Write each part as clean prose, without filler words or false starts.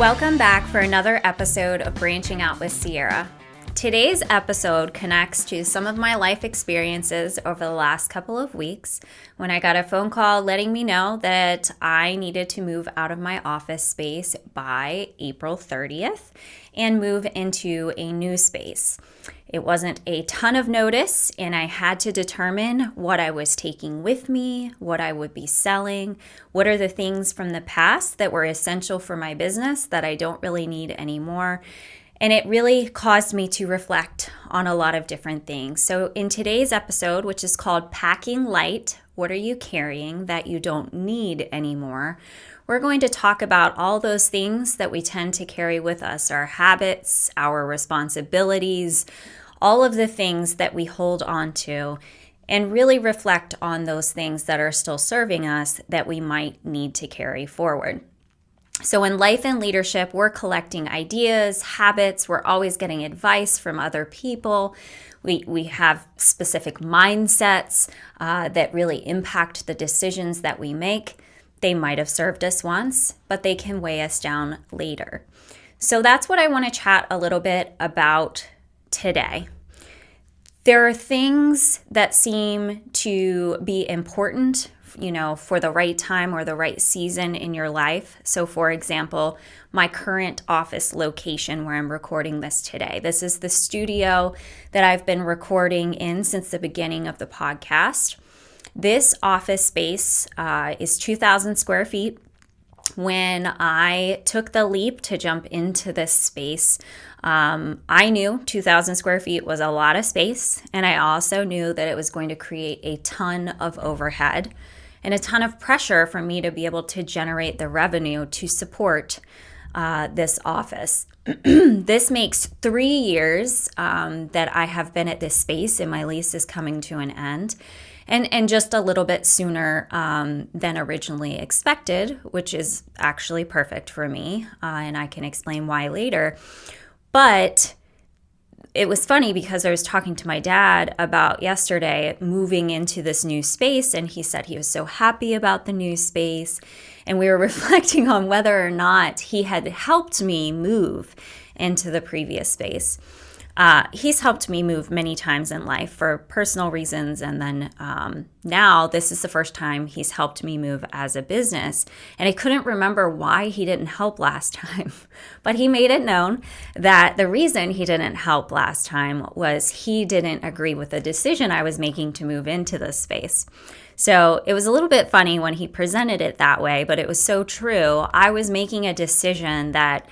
Welcome back for another episode of Branching Out with Sierra. Today's episode connects to some of my life experiences over the last couple of weeks when I got a phone call letting me know that I needed to move out of my office space by April 30th and move into a new space. It wasn't a ton of notice, and I had to determine what I was taking with me, what I would be selling, what are the things from the past that were essential for my business that I don't really need anymore. And it really caused me to reflect on a lot of different things. So in today's episode, which is called Packing Light, what are you carrying that you don't need anymore? We're going to talk about all those things that we tend to carry with us, our habits, our responsibilities, all of the things that we hold on to, and really reflect on those things that are still serving us that we might need to carry forward. So in life and leadership, we're collecting ideas, habits. We're always getting advice from other people. We have specific mindsets that really impact the decisions that we make. They might have served us once, but they can weigh us down later. So that's what I want to chat a little bit about today. There are things that seem to be important, for the right time or the right season in your life. So for example, my current office location where I'm recording this today. This is the studio that I've been recording in since the beginning of the podcast. This office space is 2,000 square feet. When I took the leap to jump into this space, I knew 2,000 square feet was a lot of space, and I also knew that it was going to create a ton of overhead and a ton of pressure for me to be able to generate the revenue to support this office. This makes 3 years that I have been at this space, and my lease is coming to an end. And just a little bit sooner than originally expected, which is actually perfect for me, and I can explain why later. But it was funny because I was talking to my dad about yesterday moving into this new space, and he said he was so happy about the new space. And we were reflecting on whether or not he had helped me move into the previous space. He's helped me move many times in life for personal reasons, and then now this is the first time he's helped me move as a business. And I couldn't remember why he didn't help last time, but he made it known that the reason he didn't help last time was he didn't agree with the decision I was making to move into this space. So it was a little bit funny when he presented it that way, but it was so true. I was making a decision that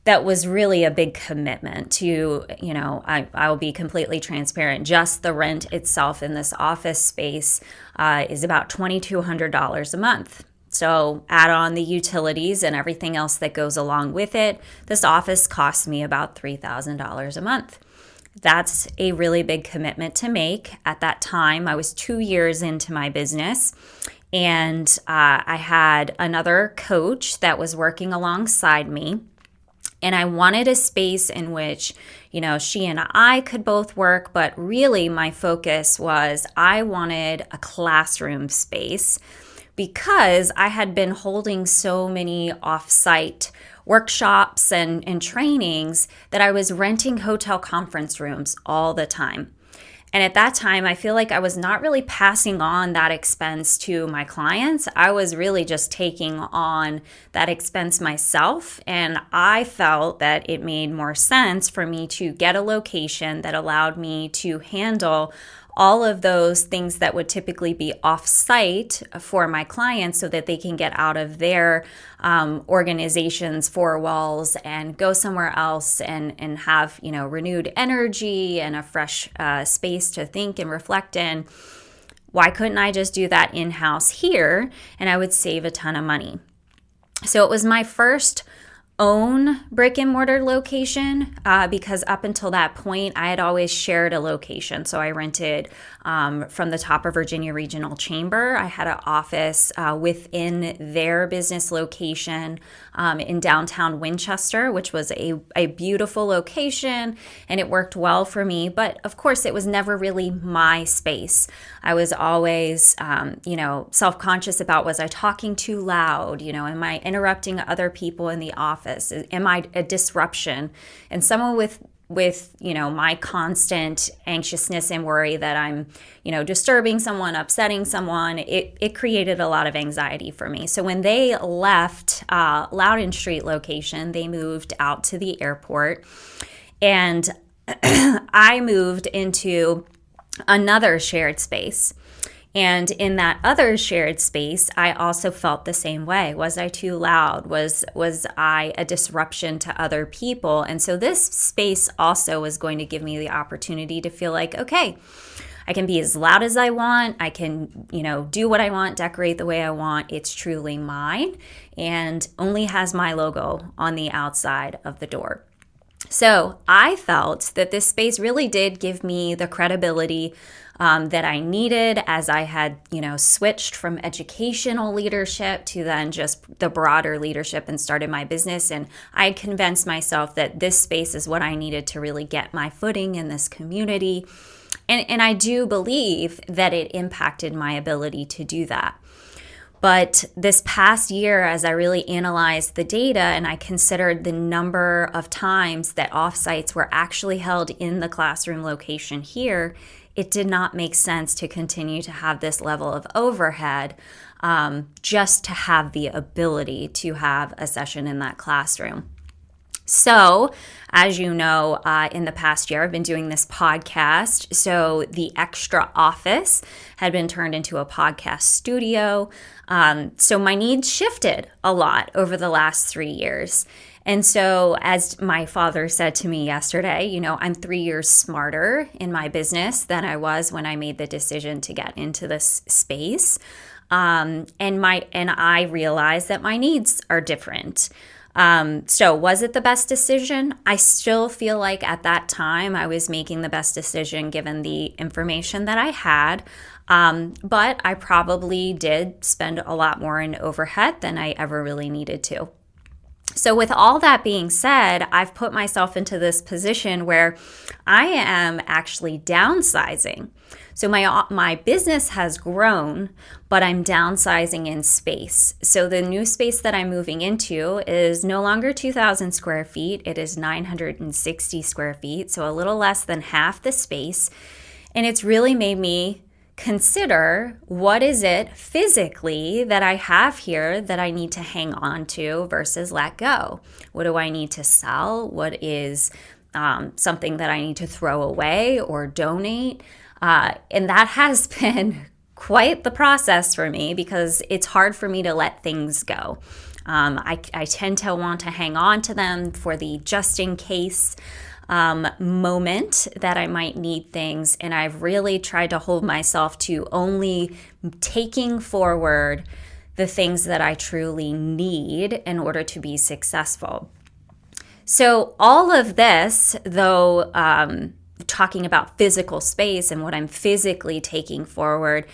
was really a big commitment to, I'll be completely transparent. Just the rent itself in this office space is about $2,200 a month. So add on the utilities and everything else that goes along with it. This office costs me about $3,000 a month. That's a really big commitment to make. At that time, I was 2 years into my business, and I had another coach that was working alongside me. And I wanted a space in which, she and I could both work, but really my focus was I wanted a classroom space because I had been holding so many off-site workshops and trainings that I was renting hotel conference rooms all the time. And at that time, I feel like I was not really passing on that expense to my clients. I was really just taking on that expense myself. And I felt that it made more sense for me to get a location that allowed me to handle all of those things that would typically be off-site for my clients so that they can get out of their organization's four walls and go somewhere else and have, renewed energy and a fresh space to think and reflect in. Why couldn't I just do that in-house here, and I would save a ton of money? So it was my first own brick and mortar location because up until that point I had always shared a location. So I rented from the Topper Virginia Regional Chamber. I had an office within their business location in downtown Winchester, which was a beautiful location, and it worked well for me. But of course, it was never really my space. I was always, self-conscious about, was I talking too loud? Am I interrupting other people in the office? office? Am I a disruption? And someone with my constant anxiousness and worry that I'm, disturbing someone, upsetting someone, it created a lot of anxiety for me. So when they left Loudon Street location, they moved out to the airport, and I moved into another shared space. And in that other shared space, I also felt the same way. Was I too loud? Was I a disruption to other people? And so this space also was going to give me the opportunity to feel like, okay, I can be as loud as I want. I can, do what I want, decorate the way I want. It's truly mine and only has my logo on the outside of the door. So I felt that this space really did give me the credibility that I needed as I had, switched from educational leadership to then just the broader leadership and started my business. And I had convinced myself that this space is what I needed to really get my footing in this community. And I do believe that it impacted my ability to do that. But this past year, as I really analyzed the data and I considered the number of times that offsites were actually held in the classroom location here, it did not make sense to continue to have this level of overhead just to have the ability to have a session in that classroom. So, as you know, in the past year, I've been doing this podcast. So the extra office had been turned into a podcast studio. So my needs shifted a lot over the last 3 years. And so, as my father said to me yesterday, I'm 3 years smarter in my business than I was when I made the decision to get into this space. And I realized that my needs are different. So was it the best decision? I still feel like at that time I was making the best decision given the information that I had. But I probably did spend a lot more in overhead than I ever really needed to. So with all that being said, I've put myself into this position where I am actually downsizing. So my business has grown, but I'm downsizing in space. So the new space that I'm moving into is no longer 2,000 square feet. It is 960 square feet, so a little less than half the space. And it's really made me consider, what is it physically that I have here that I need to hang on to versus let go? What do I need to sell? What is something that I need to throw away or donate? And that has been quite the process for me because it's hard for me to let things go. I tend to want to hang on to them for the just in case moment that I might need things. And I've really tried to hold myself to only taking forward the things that I truly need in order to be successful. So all of this, though, talking about physical space and what I'm physically taking forward,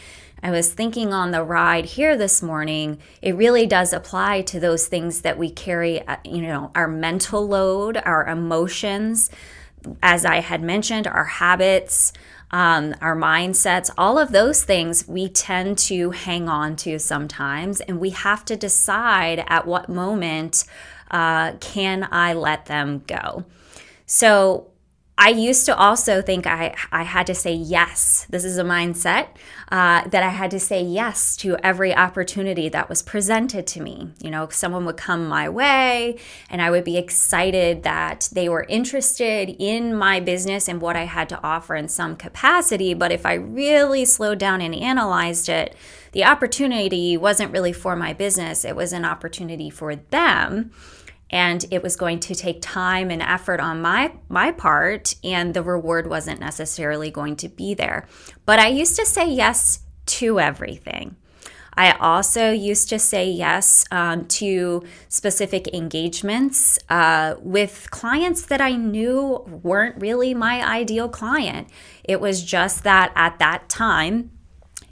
I was thinking on the ride here this morning, it really does apply to those things that we carry, our mental load, our emotions, as I had mentioned, our habits, our mindsets, all of those things we tend to hang on to sometimes, and we have to decide at what moment can I let them go. So I used to also think I had to say yes. This is a mindset that I had to say yes to every opportunity that was presented to me. Someone would come my way and I would be excited that they were interested in my business and what I had to offer in some capacity. But if I really slowed down and analyzed it, the opportunity wasn't really for my business. It was an opportunity for them. And it was going to take time and effort on my part, and the reward wasn't necessarily going to be there. But I used to say yes to everything. I also used to say yes to specific engagements with clients that I knew weren't really my ideal client. It was just that at that time,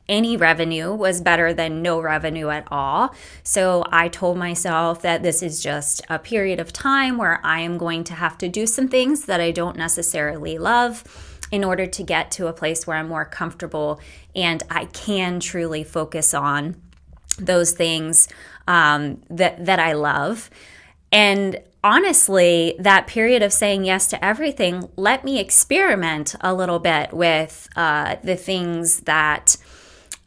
any revenue was better than no revenue at all. So I told myself that this is just a period of time where I am going to have to do some things that I don't necessarily love in order to get to a place where I'm more comfortable and I can truly focus on those things that I love. And honestly, that period of saying yes to everything let me experiment a little bit with the things that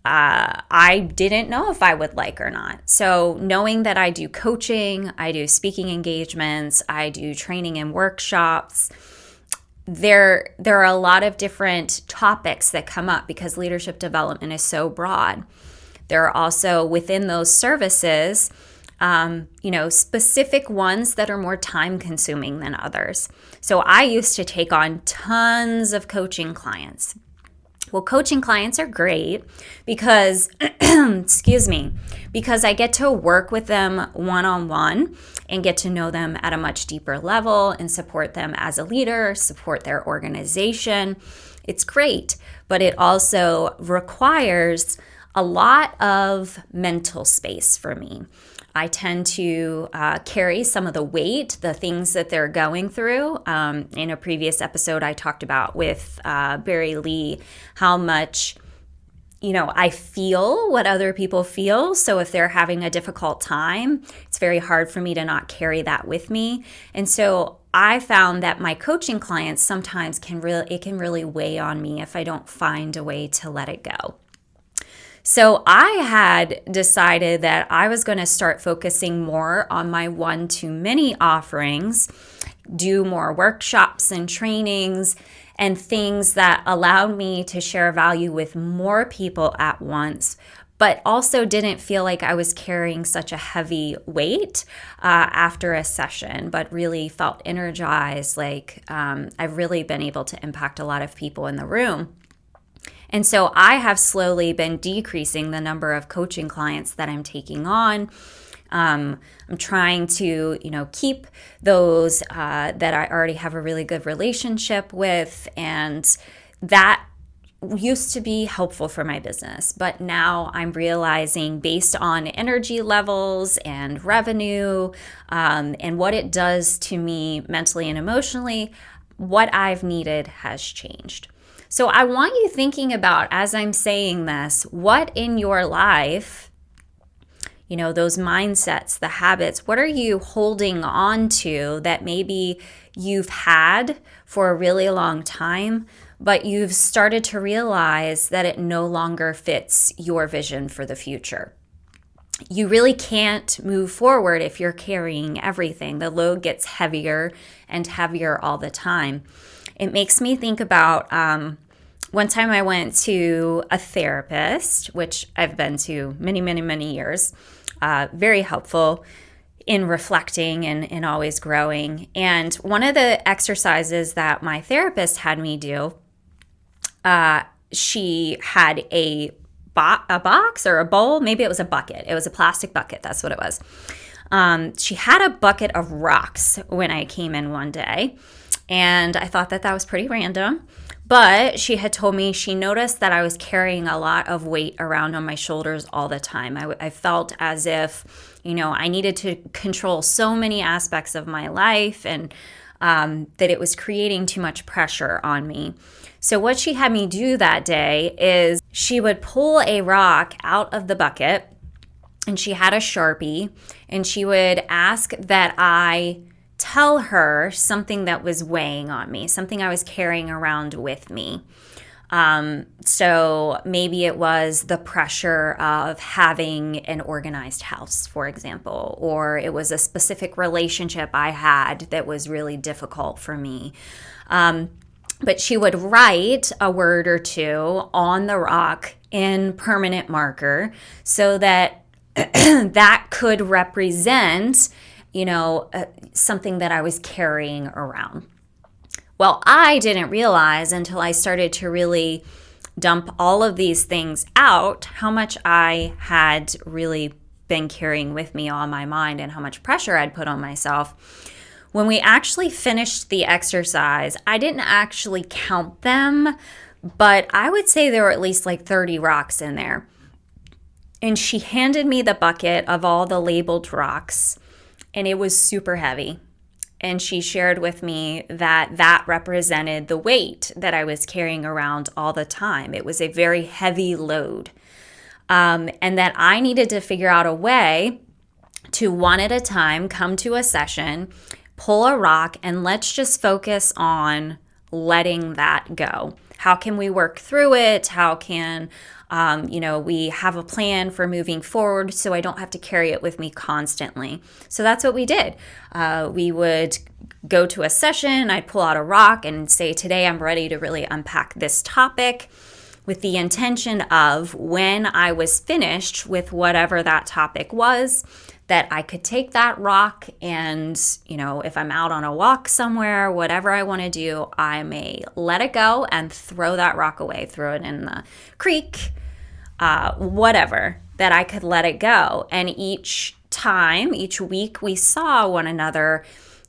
I didn't know if I would like or not. So knowing that I do coaching, I do speaking engagements, I do training and workshops, there are a lot of different topics that come up because leadership development is so broad. There are also within those services, specific ones that are more time consuming than others. So I used to take on tons of coaching clients. Well, coaching clients are great because, because I get to work with them one-on-one and get to know them at a much deeper level and support them as a leader, support their organization. It's great, but it also requires a lot of mental space for me. I tend to carry some of the weight, the things that they're going through. In a previous episode, I talked about with Barry Lee how much, I feel what other people feel. So if they're having a difficult time, it's very hard for me to not carry that with me. And so I found that my coaching clients sometimes can really weigh on me if I don't find a way to let it go. So I had decided that I was going to start focusing more on my one-to-many offerings, do more workshops and trainings and things that allowed me to share value with more people at once, but also didn't feel like I was carrying such a heavy weight after a session, but really felt energized, like I've really been able to impact a lot of people in the room. And so I have slowly been decreasing the number of coaching clients that I'm taking on. I'm trying to, keep those that I already have a really good relationship with. And that used to be helpful for my business. But now I'm realizing based on energy levels and revenue and what it does to me mentally and emotionally, what I've needed has changed. So I want you thinking about, as I'm saying this, what in your life, those mindsets, the habits, what are you holding on to that maybe you've had for a really long time, but you've started to realize that it no longer fits your vision for the future? You really can't move forward if you're carrying everything. The load gets heavier and heavier all the time. It makes me think about one time I went to a therapist, which I've been to many, many, many years, very helpful in reflecting and always growing. And one of the exercises that my therapist had me do, she had a box or a bowl, maybe it was a bucket. It was a plastic bucket, that's what it was. She had a bucket of rocks when I came in one day. And I thought that was pretty random. But she had told me she noticed that I was carrying a lot of weight around on my shoulders all the time. I felt as if, I needed to control so many aspects of my life and that it was creating too much pressure on me. So what she had me do that day is she would pull a rock out of the bucket and she had a Sharpie and she would ask that I tell her something that was weighing on me, something I was carrying around with me. So maybe it was the pressure of having an organized house, for example, or it was a specific relationship I had that was really difficult for me. But she would write a word or two on the rock in permanent marker so that that could represent something that I was carrying around. Well, I didn't realize until I started to really dump all of these things out how much I had really been carrying with me on my mind and how much pressure I'd put on myself. When we actually finished the exercise, I didn't actually count them, but I would say there were at least like 30 rocks in there. And she handed me the bucket of all the labeled rocks. And it was super heavy. And she shared with me that represented the weight that I was carrying around all the time. It was a very heavy load. And that I needed to figure out a way to one at a time come to a session, pull a rock, and let's just focus on letting that go. How can we work through it? How can we have a plan for moving forward so I don't have to carry it with me constantly? So that's what we did. We would go to a session, I'd pull out a rock and say, today I'm ready to really unpack this topic, with the intention of when I was finished with whatever that topic was, that I could take that rock and, if I'm out on a walk somewhere, whatever I want to do, I may let it go and throw that rock away, throw it in the creek, whatever, that I could let it go. And each week we saw one another,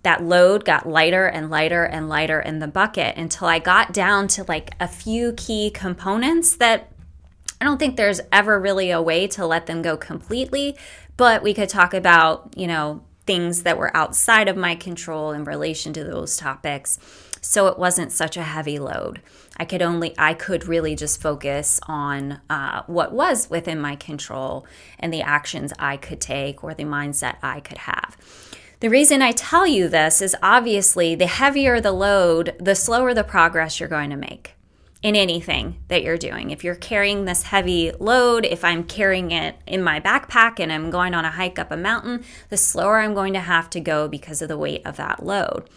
that load got lighter and lighter and lighter in the bucket until I got down to like a few key components that I don't think there's ever really a way to let them go completely, but we could talk about, things that were outside of my control in relation to those topics. So it wasn't such a heavy load. I could really just focus on what was within my control and the actions I could take or the mindset I could have. The reason I tell you this is obviously the heavier the load, the slower the progress you're going to make in anything that you're doing. If you're carrying this heavy load, if I'm carrying it in my backpack and I'm going on a hike up a mountain, the slower I'm going to have to go because of the weight of that load.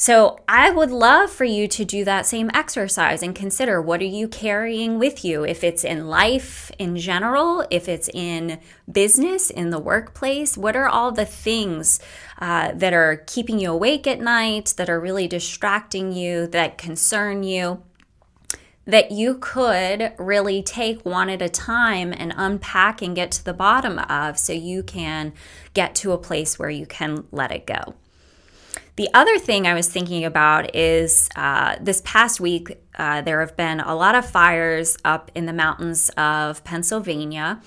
So I would love for you to do that same exercise and consider, what are you carrying with you? If it's in life in general, if it's in business, in the workplace, what are all the things that are keeping you awake at night, that are really distracting you, that concern you, that you could really take one at a time and unpack and get to the bottom of, so you can get to a place where you can let it go. The other thing I was thinking about is this past week, there have been a lot of fires up in the mountains of Pennsylvania,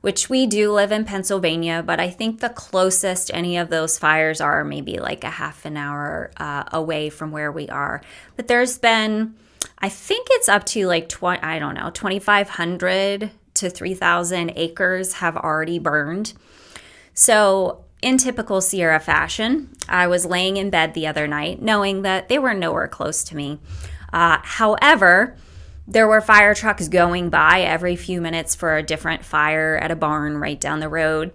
which we do live in Pennsylvania, but I think the closest any of those fires are maybe like a half an hour away from where we are. But there's been, I think it's up to like 2,500 to 3,000 acres have already burned. So in typical Sierra fashion, I was laying in bed the other night knowing that they were nowhere close to me. However, there were fire trucks going by every few minutes for a different fire at a barn right down the road.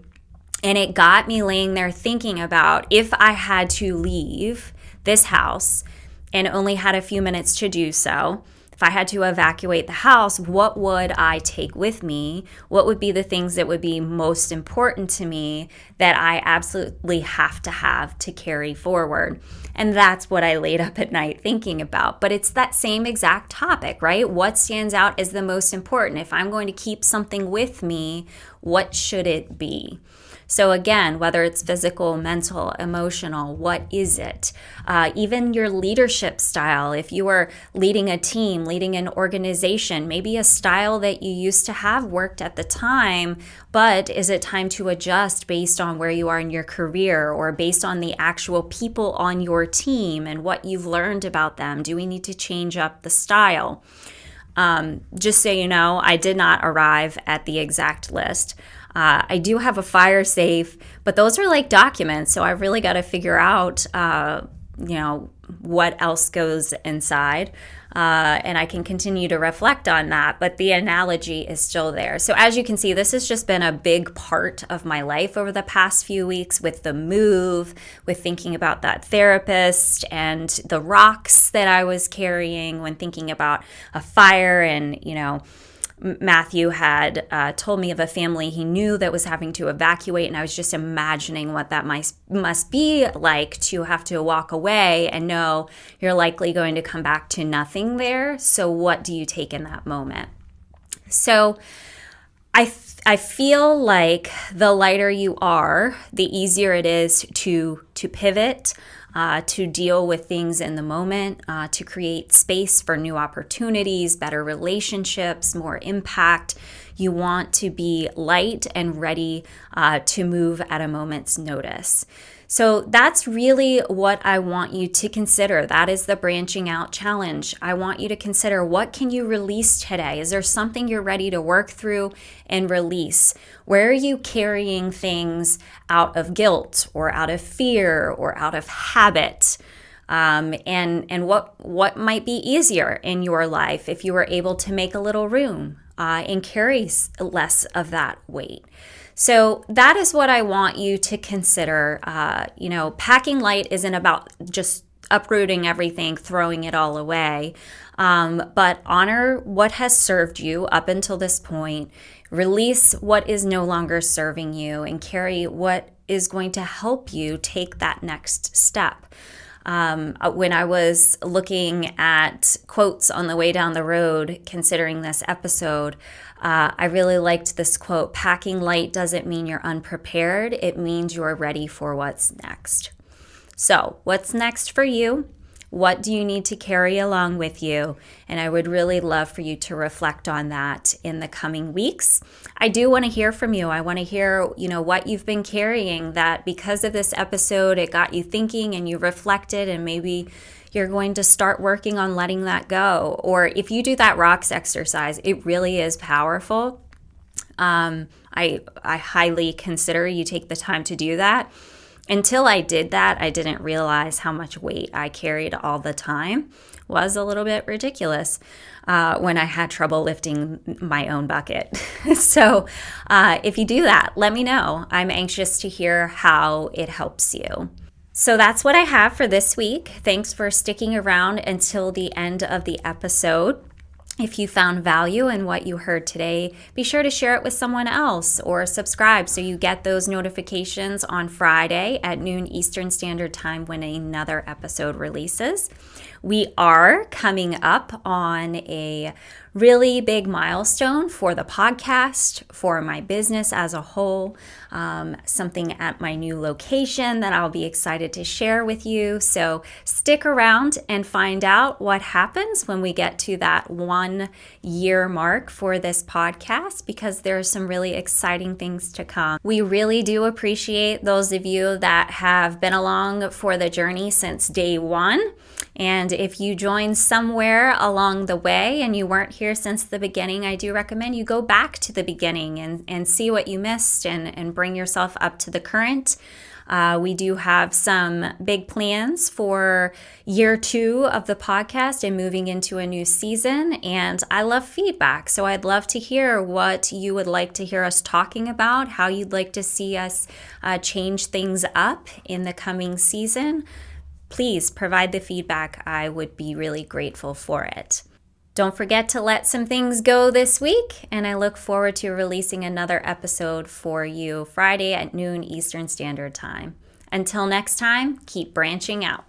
And it got me laying there thinking about, if I had to leave this house and only had a few minutes to do so, if I had to evacuate the house, what would I take with me? What would be the things that would be most important to me that I absolutely have to carry forward? And that's what I laid up at night thinking about. But it's that same exact topic, right? What stands out as the most important? If I'm going to keep something with me, what should it be? So again, whether it's physical, mental, emotional, what is it? Even your leadership style. If you are leading a team, leading an organization, maybe a style that you used to have worked at the time, but is it time to adjust based on where you are in your career or based on the actual people on your team and what you've learned about them? Do we need to change up the style? Just so you know, I did not arrive at the exact list. I do have a fire safe, but those are like documents. So I've really got to figure out, what else goes inside. And I can continue to reflect on that, but the analogy is still there. So as you can see, this has just been a big part of my life over the past few weeks, with the move, with thinking about that therapist and the rocks that I was carrying when thinking about a fire. And, Matthew had told me of a family he knew that was having to evacuate, and I was just imagining what that must be like to have to walk away and know you're likely going to come back to nothing there. So what do you take in that moment? So I feel like the lighter you are, the easier it is to to pivot, to deal with things in the moment, to create space for new opportunities, better relationships, more impact. You want to be light and ready to move at a moment's notice. So that's really what I want you to consider. That is the branching out challenge. I want you to consider, what can you release today? Is there something you're ready to work through and release? Where are you carrying things out of guilt or out of fear or out of habit? And what might be easier in your life if you were able to make a little room and carry less of that weight? So that is what I want you to consider. Packing light isn't about just uprooting everything, throwing it all away, but honor what has served you up until this point. Release what is no longer serving you and carry what is going to help you take that next step. When I was looking at quotes on the way down the road, considering this episode, I really liked this quote: "Packing light doesn't mean you're unprepared. It means you're ready for what's next." So, what's next for you? What do you need to carry along with you? And I would really love for you to reflect on that in the coming weeks. I do want to hear from you. I want to hear, what you've been carrying, that because of this episode, it got you thinking and you reflected, and maybe you're going to start working on letting that go. Or if you do that rocks exercise, it really is powerful. I highly consider you take the time to do that. Until I did that, I didn't realize how much weight I carried all the time. Was a little bit ridiculous when I had trouble lifting my own bucket. So if you do that, let me know. I'm anxious to hear how it helps you. So that's what I have for this week. Thanks for sticking around until the end of the episode. If you found value in what you heard today, be sure to share it with someone else or subscribe so you get those notifications on Friday at noon Eastern Standard Time when another episode releases. We are coming up on a really big milestone for the podcast, for my business as a whole, something at my new location that I'll be excited to share with you. So stick around and find out what happens when we get to that 1 year mark for this podcast, because there are some really exciting things to come. We really do appreciate those of you that have been along for the journey since day one. And if you joined somewhere along the way and you weren't here since the beginning, I do recommend you go back to the beginning and see what you missed and bring yourself up to the current. We do have some big plans for year 2 of the podcast and moving into a new season. And I love feedback. So I'd love to hear what you would like to hear us talking about, how you'd like to see us change things up in the coming season. Please provide the feedback. I would be really grateful for it. Don't forget to let some things go this week, and I look forward to releasing another episode for you Friday at noon Eastern Standard Time. Until next time, keep branching out.